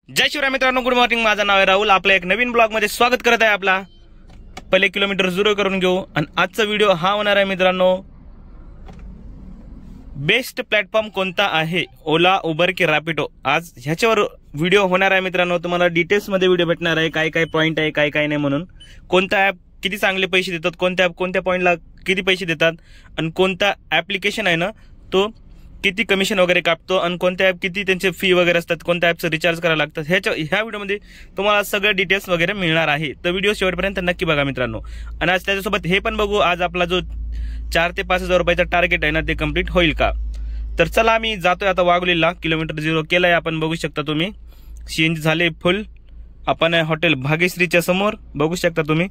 जय शिवराय मित्रांनो, good morning. माझं नाव आहे राहुल. आपल्या एक नवीन ब्लॉग मध्ये स्वागत करत आहे. आपला पहिले किलोमीटर 0 करून घेऊ. आणि आजचा व्हिडिओ हा होणार आहे मित्रांनो, बेस्ट प्लॅटफॉर्म कोणता आहे, ओला, उबर की रॅपिडो. आज ह्याच्यावर व्हिडिओ होणार आहे मित्रांनो. तुम्हाला डिटेल्स मध्ये व्हिडिओ भेटणार आहे, काय काय पॉइंट आहे, काय काय नाही, म्हणून कोणता ऍप किती चांगले पैसे देतात, कोणत्या पॉइंटला किती पैसे देतात, आणि कोणता ऍप्लिकेशन आहे ना तो किती कमिशन वगैरे कापतो, आणि कोणत्या ऍप किती त्यांचे फी वगैरे असतात, कोणत्या ऍपचं रिचार्ज करायला लागतात, ह्या व्हिडिओमध्ये तुम्हाला सगळे डिटेल्स वगैरे मिळणार आहे. तर व्हिडिओ शेवटपर्यंत नक्की बघा मित्रांनो. आणि आज त्याच्यासोबत हे पण बघू, आज आपला जो 4 ते 5 हजार रुपयाचा टार्गेट आहे ना ते कम्प्लीट होईल का. तर चला, आम्ही जातोय आता वाघोलीला. किलोमीटर 0 केलाय आपण, बघू शकता तुम्ही. सीएनजी झाले फुल. आपण हॉटेल भाग्यश्रीच्या समोर बघू शकता तुम्ही.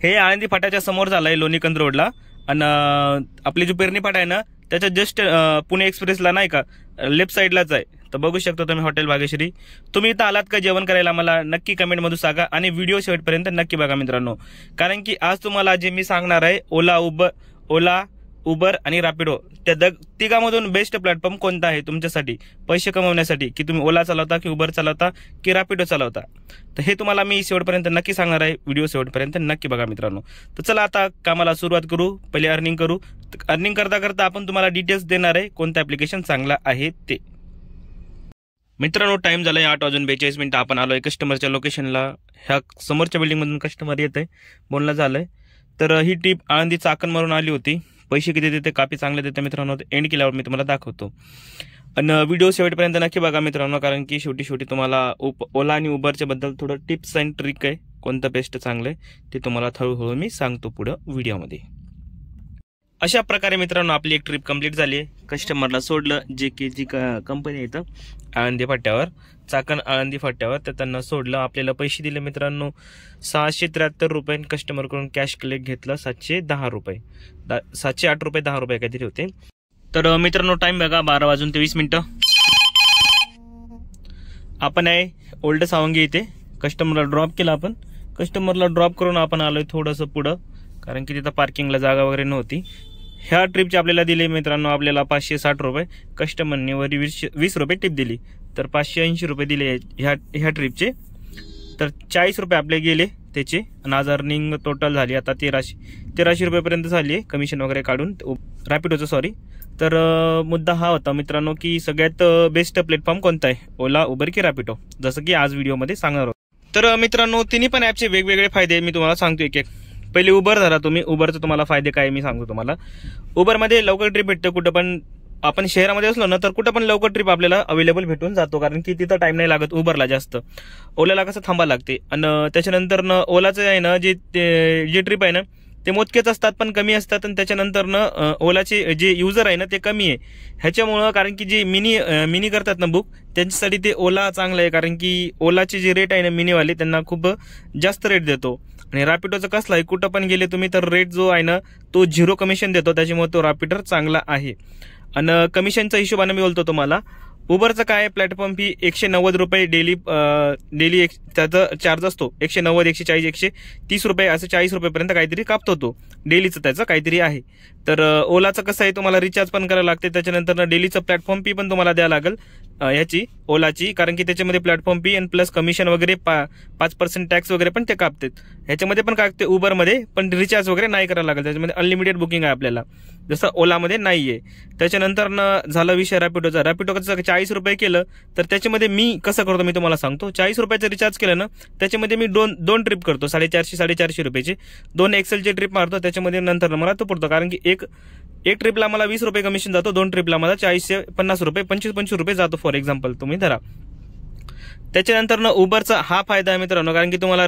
हे आळंदी फाट्याच्या समोर झालंय, लोणीकंद रोडला. आणि आपली जो पेरणी फाटा आहे ना त्याच्या जस्ट पुणे एक्सप्रेसला नाही का, लेफ्ट साईडलाच आहे. तर बघू शकता तुम्ही हॉटेल भाग्यश्री. तुम्ही इथं आलात का जेवण करायला, मला नक्की कमेंटमध्ये सांगा. आणि व्हिडिओ शेवटपर्यंत नक्की बघा मित्रांनो, कारण की आज तुम्हाला जे मी सांगणार आहे, ओला, उबर आणि रॅपिडो, त्या तिघांमधून बेस्ट प्लॅटफॉर्म कोणता आहे तुमच्यासाठी पैसे कमवण्यासाठी, की तुम्ही ओला चालवता, की उबर चालवता, की रॅपिडो चालवता. तर हे तुम्हाला मी शेवटपर्यंत नक्की सांगणार आहे. व्हिडिओ शेवटपर्यंत नक्की बघा मित्रांनो. तर चला आता कामाला सुरुवात करू. पहिले अर्निंग करू. अर्निंग करता करता आपण तुम्हाला डिटेल्स देणार आहे, कोणतं ऍप्लिकेशन चांगला आहे ते. मित्रांनो, टाइम झालाय 8:42. आपण आलोय कस्टमरच्या लोकेशनला. ह्या समोरच्या बिल्डिंग मधून कस्टमर येत आहे, बोलणं झालंय. तर ही ट्रिप आळंदी चाकण मारून आली होती. पैसे किती देते, काफी चांगले देते मित्रांनो. एंड केल्यावर मी तुम्हाला दाखवतो. आणि व्हिडिओ शेवटपर्यंत नक्की बघा मित्रांनो, कारण की शेवटी तुम्हाला ओला आणि उबरच्या बद्दल थोडं टिप्स अँड ट्रिक आहे, कोणतं बेस्ट चांगलं आहे ते तुम्हाला हळूहळू मी सांगतो पुढं व्हिडिओमध्ये. अशा प्रकारे मित्रांनो आपली एक ट्रिप कंप्लीट झाली आहे. कस्टमरला सोडलं, जी कंपनी आहे इथं आळंदी फाट्यावर, चाकण आळंदी फाट्यावर, तर त्यांना सोडलं. आपल्याला पैसे दिले मित्रांनो 673 रुपये. कस्टमरकडून कॅश कलेक्ट घेतलं 710 रुपये, 708 रुपये 10 रुपये काहीतरी होते. तर मित्रांनो टाइम बघा, 12:23. आपण आहे ओल्ड सावंगी इथे. कस्टमरला ड्रॉप केला आपण. कस्टमरला ड्रॉप करून आपण आलोय थोडंसं पुढं, कारण की तिथं पार्किंगला जागा वगैरे नव्हती. ह्या ट्रिपचे आपल्याला दिले मित्रांनो आपल्याला 560 रुपये. कस्टमरने वरी 20 रुपये टिप दिली, तर 580 रुपये दिले ह्या ट्रिपचे. तर 40 रुपये आपले गेले त्याचे. आणि आज अर्निंग टोटल झाली आता 1300 रुपयेपर्यंत झाली, कमिशन वगैरे काढून, रॅपिडोचं सॉरी. तर मुद्दा हा होता मित्रांनो, की सगळ्यात बेस्ट प्लॅटफॉर्म कोणता आहे, ओला, उबर की रॅपिडो, जसं की आज व्हिडिओमध्ये सांगणार आहोत. तर मित्रांनो तिन्ही पण ॲपचे वेगवेगळे फायदे मी तुम्हाला सांगतो एक एक. पहिले उबर धरा तुम्ही. उबरचं तुम्हाला फायदे काय मी सांगतो तुम्हाला. उबरमध्ये लवकर ट्रिप भेटते. कुठं पण आपण शहरामध्ये असलो ना तर कुठं पण लवकर ट्रिप आपल्याला अवेलेबल भेटून जातो, कारण की तिथं टाइम नाही लागत उबरला जास्त. ओलाला कसं थांबा लागते. आणि त्याच्यानंतर ओलाचं आहे ना जे ट्रिप आहे ना ते मोजकेच असतात, पण कमी असतात. आणि त्याच्यानंतर ओलाचे जे युजर आहे ना ते कमी आहे. ह्याच्यामुळं, कारण की जे मिनी करतात ना बुक, त्यांच्यासाठी ते ओला चांगलं आहे, कारण की ओलाचे जे रेट आहे ना मिनीवाले, त्यांना खूप जास्त रेट देतो. आणि रॅपिडोचं कसलं आहे, कुठं पण गेले तुम्ही तर रेट जो आहे ना तो 0 कमिशन देतो, त्याच्यामुळे तो रॅपिडो चांगला आहे. आणि कमिशनच्या हिशोबाने मी बोलतो तुम्हाला. उबरचं काय प्लॅटफॉर्म फी 190 रुपये डेली त्याचा चार्ज असतो. 190, 140, 130 रुपये असं 40 रुपयेपर्यंत काहीतरी कापतो तो. डेलीचं त्याचं काहीतरी आहे. तर ओलाचं कसं आहे, तुम्हाला रिचार्ज पण करायला लागते. त्याच्यानंतर डेलीचं प्लॅटफॉर्म फी पण तुम्हाला द्यावं लागेल ह्याची ओलाची, कारण की त्याच्यामध्ये प्लॅटफॉर्म फी आणि प्लस कमिशन वगैरे 5% टॅक्स वगैरे पण ते कापतात. ह्याच्यामध्ये पण कापते उबरमध्ये, पण रिचार्ज वगैरे नाही करायला लागेल. त्याच्यामध्ये अनलिमिटेड बुकिंग आहे आपल्याला, जसं ओलामध्ये नाहीये. त्याच्यानंतर झाला विषय रॅपिडोचा. रॅपिडो कसं 40 रुपये केलं तर त्याच्यामध्ये मी कसं करतो मी तुम्हाला सांगतो. 40 रुपयाचं रिचार्ज केलं ना त्याच्यामध्ये मी दोन ट्रिप करतो, 450 रुपयाचे. 2 एक्सेलचे ट्रिप मारतो, त्याच्यामध्ये नंतर मला तो पडतो, कारण की एक ट्रिपला मला 20 रुपये कमिशन जातो, 2 ट्रिपला मला 40 ते 50 रुपये, 25 रुपये जातो फॉर एक्झाम्पल तुम्ही धरा. त्याच्यानंतर उबरचा हा फायदा आहे मित्रांनो, कारण की तुम्हाला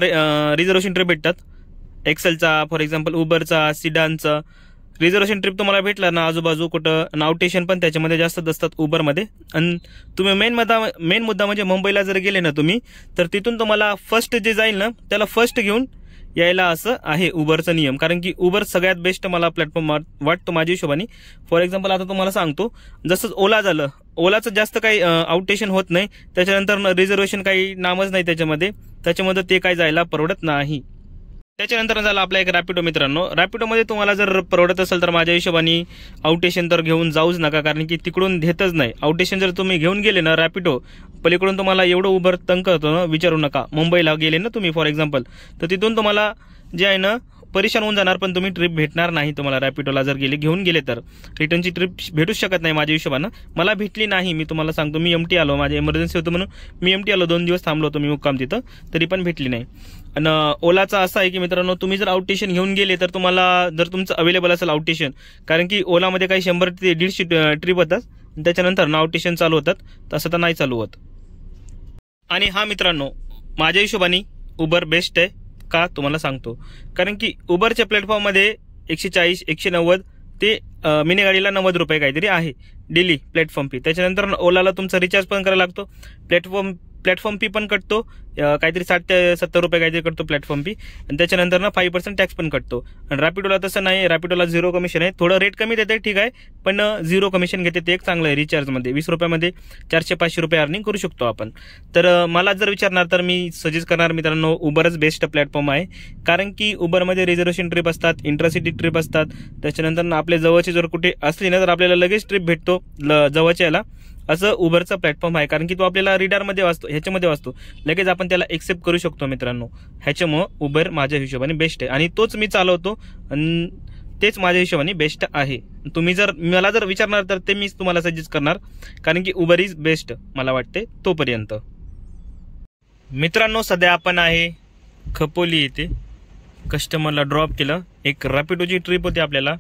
रिझर्वेशन ट्रिप भेटतात. एक्सेलचा फॉर एक्झाम्पल, उबरचा, सिडानचा रिझर्वेशन ट्रिप तुम्हाला भेटला ना आजूबाजू कुठं. आउटेशन पण त्याच्यामध्ये जास्त असतात उबरमध्ये. आणि तुम्ही मेन मुद्दा म्हणजे मुंबईला जर गेले ना तुम्ही, तर तिथून तुम्हाला फर्स्ट जे जाईल ना त्याला फर्स्ट घेऊन यायला असं आहे उबरचा नियम. कारण की उबर सगळ्यात बेस्ट मला प्लॅटफॉर्म वाटतो माझ्या हिशोबाने. फॉर एक्झाम्पल आता तुम्हाला सांगतो, जसं ओला झालं, ओलाचं जास्त काही आउटेशन होत नाही. त्याच्यानंतर रिझर्वेशन काही नामच नाही त्याच्यामध्ये ते काय जायला परवडत नाही. त्याच्यानंतर झाला आपला एक रॅपिडो मित्रांनो. रॅपिडोमध्ये तुम्हाला जर परवडत असेल तर माझ्या हिशोबाने आउटेशन तर घेऊन जाऊच नका, कारण की तिकडून घेतच नाही. आउटेशन जर तुम्ही घेऊन गेले ना रॅपिडो, पलीकडून तुम्हाला एवढं उबर तंग करतो ना, विचारू नका. मुंबईला गेले ना तुम्ही फॉर एक्झाम्पल, तर तिथून तुम्हाला जे आहे ना परेशान होऊन जाणार, पण तुम्ही ट्रिप भेटणार नाही तुम्हाला. रॅपिडोला जर घेऊन गेले तर रिटर्नची ट्रिप भेटूच शकत नाही माझ्या हिशोबानं. मला भेटली नाही, मी तुम्हाला सांगतो. मी एमटी आलो, माझी इमर्जन्सी होतं म्हणून मी एमटी आलो, 2 दिवस थांबलो होतो मी मुक्काम तिथं, तरी पण भेटली नाही. आणि ओलाचा असा आहे की मित्रांनो, तुम्ही जर आउटस्टेशन घेऊन गेले तर तुम्हाला जर तुमचं अवेलेबल असेल आउटस्टेशन, कारण की ओलामध्ये काही 100 ते 150 ट्रिप होतात, त्याच्यानंतर ना आउटस्टेशन चालू होतात, तसं तर नाही चालू होत. आणि हा मित्रांनो, माझ्या हिशोबाने उबर बेस्ट आहे का तुम्हाला सांगतो. कारण की उबरच्या प्लॅटफॉर्ममध्ये 140, 190 ते मिनी गाडीला 90 रुपये काहीतरी आहे डेली प्लॅटफॉर्म फी. त्याच्यानंतर ओलाला तुमचा रिचार्ज पण करायला लागतो, प्लॅटफॉर्म फी पण कटतो, काहीतरी 60 ते 70 रुपये काहीतरी कटतो प्लॅटफॉर्म फी. आणि त्याच्यानंतर ना 5% टॅक्स पण कटतो. आणि रॅपिडोला तसं नाही, रॅपिडोला 0 कमिशन आहे. थोडं रेट कमी देते ठीक आहे, पण 0 कमिशन घेते, ते एक चांगलं आहे. रिचार्जमध्ये 20 रुपयामध्ये 400-500 रुपये अर्निंग करू शकतो आपण. तर मला जर विचारणार तर मी सजेस्ट करणार मित्रांनो, उबरच बेस्ट प्लॅटफॉर्म आहे. कारण की उबरमध्ये रिझर्वेशन ट्रिप असतात, इंट्रासिटी ट्रिप असतात. त्याच्यानंतर आपल्या जवळची जर कुठे असली ना तर आपल्याला लगेच ट्रिप भेटतो जवळच्या याला. असं उबरचा प्लॅटफॉर्म आहे, कारण की तो आपल्याला रीडरमध्ये वाचतो, ह्याच्यामध्ये वाचतो, लगेच आपण त्याला एक्सेप्ट करू शकतो मित्रांनो. ह्याच्यामुळं उबर माझ्या हिशोबाने बेस्ट आहे आणि तोच मी चालवतो आणि तेच माझ्या हिशोबाने बेस्ट आहे. तुम्ही जर मला जर विचारणार तर ते मीच तुम्हाला सजेस्ट करणार, कारण की उबर इज बेस्ट मला वाटते तोपर्यंत. मित्रांनो सध्या आपण आहे खपोली येथे, कस्टमरला ड्रॉप केलं. एक रॅपिडोची ट्रिप होती, आपल्याला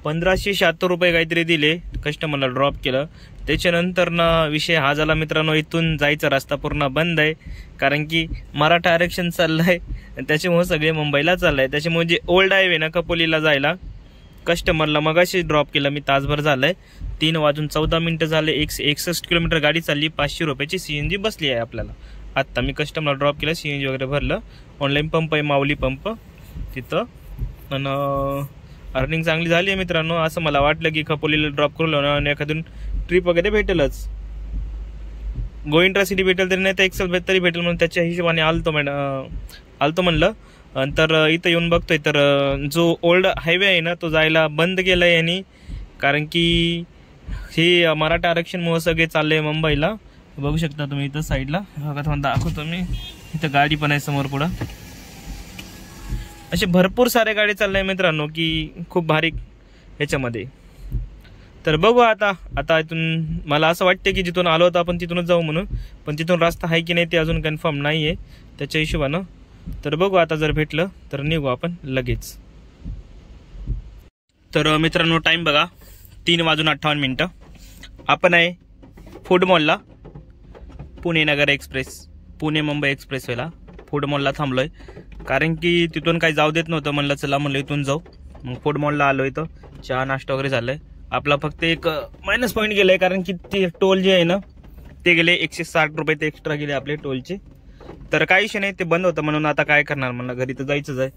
1576 रुपये काहीतरी दिले, कस्टमरला ड्रॉप केलं. त्याच्यानंतर ना विषय हा झाला मित्रांनो, इथून जायचा रस्ता पूर्ण बंद आहे, कारण की मराठा आरक्षण चाललंय, त्याच्यामुळे सगळे मुंबईला चाललंय. त्याच्यामुळे जे ओल्ड हायवे ना कपोलीला जायला, कस्टमरला मगाशी ड्रॉप केलं मी, तासभर झालंय, 3:14 झाले. 61 किलोमीटर गाडी चालली, 500 रुपयाची CNG बसली आहे आपल्याला. आत्ता मी कस्टमरला ड्रॉप केलं, CNG वगैरे भरलं. ऑनलाईन पंप आहे, माऊली पंप तिथं. आणि अर्निंग चांगली झाली आहे मित्रांनो. असं मला वाटलं की खपोलीला ड्रॉप करून आणि एखादून ट्रिप वगैरे भेटेलच, गो इंट्रासिटी भेटेल तरी नाही तर एक्सेल तरी भेटेल, म्हणून त्याच्या हिशोबाने आलतो म्हणलं. तर इथं येऊन बघतोय तर जो ओल्ड हायवे आहे ना तो जायला बंद केलाय यांनी, कारण की हे मराठा आरक्षणमुळे सगळे चालले मुंबईला. बघू शकता तुम्ही इथं साईडला, बघा दाखवतो मी, इथं गाडी पण आहे समोर पुढं. असे भरपूर सारे गाडी चालले मित्रांनो, की खूप भारी ह्याच्यामध्ये. तर बघू आता इथून मला असं वाटतं की जिथून आलो होतो आपण तिथूनच जाऊ म्हणून, पण तिथून रस्ता आहे की नाही ते अजून कन्फर्म नाही आहे त्याच्या हिशोबानं. तर बघू आता, जर भेटलं तर निघू आपण लगेच. तर मित्रांनो टाइम बघा, 3:58. आपण आहे फूड मॉलला, पुणे नगर एक्सप्रेस, पुणे मुंबई एक्सप्रेस वेला फूड मॉलला थांबलोय, कारण की तिथून काही जाऊ देत नव्हतं. म्हणलं चला म्हणलं इथून जाऊ, मग फूड मॉलला आलो. इथं चहा नाश्ता वगैरे झालाय. आपला फक्त एक मायनस पॉईंट गेलाय, कारण की ते टोल जे आहे ना ते गेले 160 रुपये ते एक्स्ट्रा गेले आपले टोलचे. तर काही विषय नाही, ते बंद होतं म्हणून आता काय करणार, म्हणलं घरी तर जायचंच आहे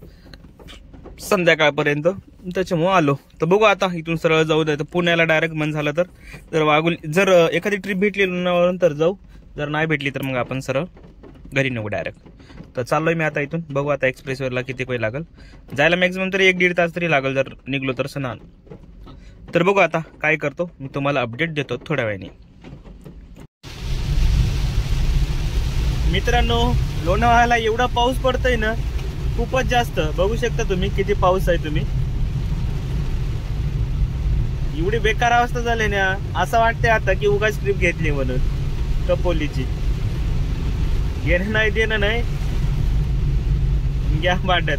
संध्याकाळपर्यंत, त्याच्यामुळे आलो. तर बघू आता इथून सरळ जाऊ द्या. तर पुण्याला डायरेक्ट मन झालं तर वाघोली, जर एखादी ट्रिप भेटली तर जाऊ, जर नाही भेटली तर मग आपण सरळ घरी निघू डायरेक्ट. तर चाललोय मी आता इथून. बघू आता एक्सप्रेसवरला किती वेळ लागेल जायला, मॅक्झिमम तरी 1-1.5 तास तरी लागेल जर निघलो तर सणान. तर बघू आता काय करतो, मी तुम्हाला अपडेट देतो थोड्या वेळाने. मित्रांनो लोणावळ्याला एवढा पाऊस पडतोय ना, खूपच जास्त. बघू शकता तुम्ही किती पाऊस आहे तुम्ही. एवढी बेकार अवस्था झाली ना, असं वाटतंय आता की उगाच ट्रिप घेतली म्हणून कपोलीची. घेणं नाही देणं नाही, घ्या भांडत,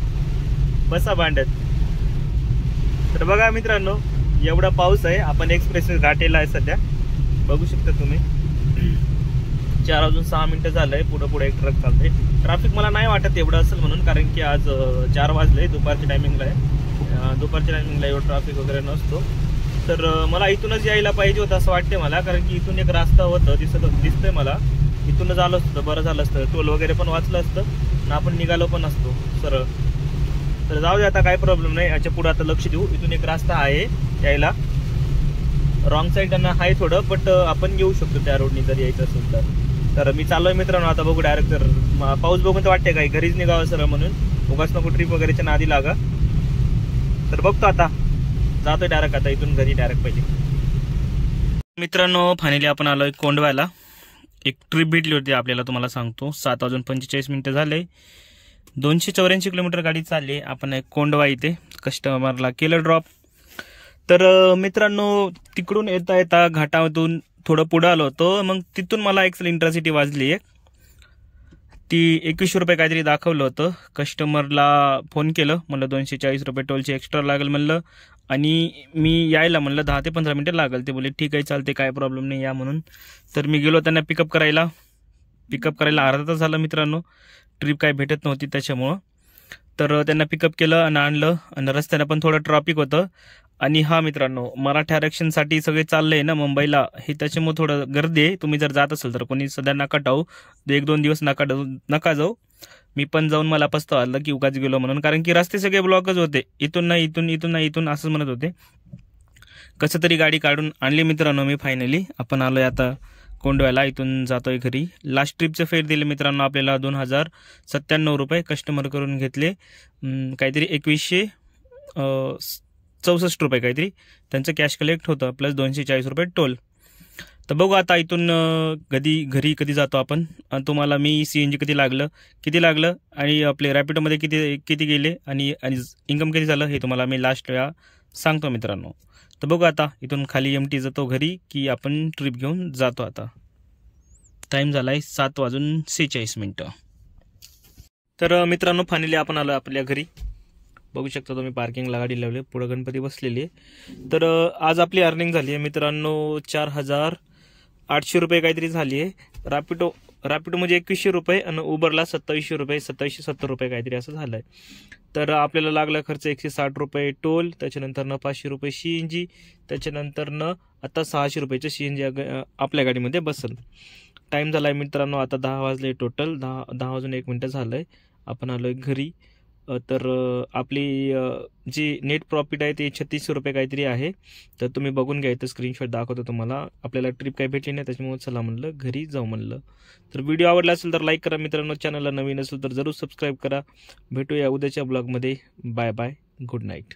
बसा भांडत. तर बघा मित्रांनो एवढा पाऊस आहे, आपण एक्सप्रेस घाटेला आहे सध्या, बघू शकता तुम्ही. 4:06 झालंय, पुढे एक ट्रक चालतंय. ट्रॅफिक मला नाही वाटत एवढं असेल म्हणून, कारण की आज 4 वाजले, दुपारच्या टायमिंगला आहे. दुपारच्या टायमिंगला एवढं ट्रॅफिक वगैरे नसतो. तर मला इथूनच यायला पाहिजे होतं असं वाटते मला, कारण की इथून एक रस्ता होतं दिसतंय मला, इथूनच आलं असतं बरं झालं असतं, टोल वगैरे पण वाचलं असतं आणि आपण निघालो पण असतो सरळ. तर जाऊ दे आता, काय प्रॉब्लेम नाही. याच्या पुढे आता लक्ष देऊ. इथून एक रस्ता आहे यायला, रॉंग साईडनं आहे थोडं, बट आपण येऊ शकतो त्या रोडनी जर यायचं असेल तर. मी चाललोय मित्रांनो आता, बघू डायरेक्ट. जर पाऊस बघून तर वाटते काही घरीच निघावं सरळ म्हणून, उगाच नको ट्रिप वगैरेच्या नादी लागा. तर बघतो आता, जातोय डायरेक्ट आता इथून घरी डायरेक्ट पहिले. मित्रांनो फायनली आपण आलोय कोंडव्याला. एक ट्रिप भेटली होती आपल्याला, तुम्हाला सांगतो. 7:45 झाले. 284 किलोमीटर गाडी चालली. आपण एक कोंडवा इथे कस्टमरला केलं ड्रॉप. तर मित्रांनो तिकडून येता येता घाटामधून थोडं पुढं आलो होतो. मग तिथून मला एक्सेल इंटरसिटी वाजली एक, ती 2100 रुपये काहीतरी दाखवलं होतं. कस्टमरला फोन केलं, म्हणलं 240 रुपये टोलचे एक्स्ट्रा लागेल म्हणलं, आणि मी यायला म्हणलं 10 ते 15 मिनिटं लागेल. ते बोले ठीक आहे चालते, काय प्रॉब्लेम नाही या म्हणून. तर मी गेलो त्यांना पिकअप करायला अर्धा तास झाला मित्रांनो. ट्रिप काय भेटत नव्हती त्याच्यामुळं. तर त्यांना पिकअप केलं आणि आणलं. आणि रस्त्यानं पण थोडं ट्रॅफिक होतं. आणि हा मित्रांनो, मराठा आरक्षणसाठी सगळे चाललंय ना मुंबईला, हे त्याच्यामुळे थोडं गर्दी आहे. तुम्ही जर जात असेल तर कोणी सध्या नका टाळू, 1-2 दिवस नका जाऊ. मी पण जाऊन मला पस्तावा आला की उगाच गेलो म्हणून, कारण की रस्ते सगळे ब्लॉकच होते. इथून नाही इथून असंच म्हणत होते. कसं तरी गाडी काढून आणली मित्रांनो मी फायनली. आपण आलोय आता कोंडव्याला, इथून जातोय घरी. लास्ट ट्रिपचे फेअर दिले मित्रांनो आपल्याला 2097 रुपये. कस्टमर करून घेतले काहीतरी 2164 रुपये काहीतरी त्यांचं कॅश कलेक्ट होतं, प्लस 240 रुपये टोल. तर बघू आता इथून घरी कधी जातो आपण. तुम्हाला मी CNG किती लागलं आणि आपले रॅपिडोमध्ये किती गेले आणि इन्कम किती झालं हे तुम्हाला मी लास्ट वेळा सांगतो मित्रांनो. तर बघू आता इथून खाली MT जातो घरी की आपण ट्रिप घेऊन जातो. आता टाईम झाला आहे 7:46. तर मित्रांनो फायनली आपण आलो आपल्या घरी. बघू शकता तुम्ही पार्किंगला गाडी लावली, पुढे गणपती बसलेली आहे. तर आज आपली अर्निंग झाली आहे मित्रांनो 4800 रुपये काहीतरी झाली आहे. रॅपिडो म्हणजे 2100 रुपये आणि उबरला 2700 रुपये, 2770 रुपये काहीतरी असं झालं आहे. तर आपल्याला लागला खर्च 160 रुपये टोल, त्याच्यानंतरनं 500 रुपये CNG, त्याच्यानंतरनं आता 600 रुपयाचं CNG आपल्या गाडीमध्ये बसेल. टाईम झाला आहे मित्रांनो आता 10 वाजले टोटल. 10 वाजून 1 मिनिटं झालं आहे. आपण आलो आहे घरी. तर आपली जी नेट प्रॉफिट आहे ते 3600 रुपये काहीतरी आहे. तर तुम्ही बघून घ्या, इथं स्क्रीनशॉट दाखवतो तुम्हाला. आपल्याला ट्रिप काही भेटली नाही त्याच्यामुळे चला म्हणलं घरी जाऊ म्हणलं. तर व्हिडिओ आवडला असेल तर लाईक करा मित्रांनो. चॅनलला नवीन असेल तर जरूर सबस्क्राईब करा. भेटूया उद्याच्या ब्लॉगमध्ये. Bye bye, good night.